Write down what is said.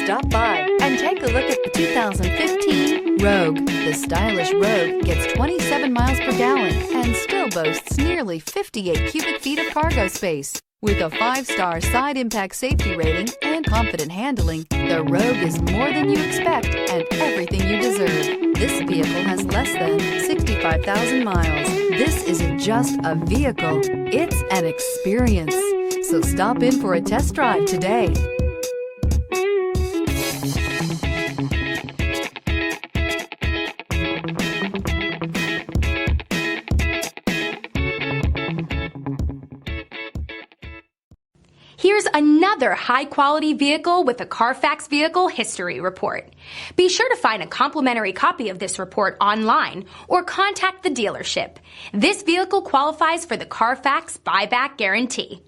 Stop by and take a look at the 2015 Rogue. The stylish Rogue gets 27 miles per gallon and still boasts nearly 58 cubic feet of cargo space. With a 5-star side impact safety rating and confident handling, the Rogue is more than you expect and everything you deserve. This vehicle has less than 65,000 miles. This isn't just a vehicle, it's an experience. So stop in for a test drive today. Here's another high-quality vehicle with a Carfax Vehicle History Report. Be sure to find a complimentary copy of this report online or contact the dealership. This vehicle qualifies for the Carfax Buyback Guarantee.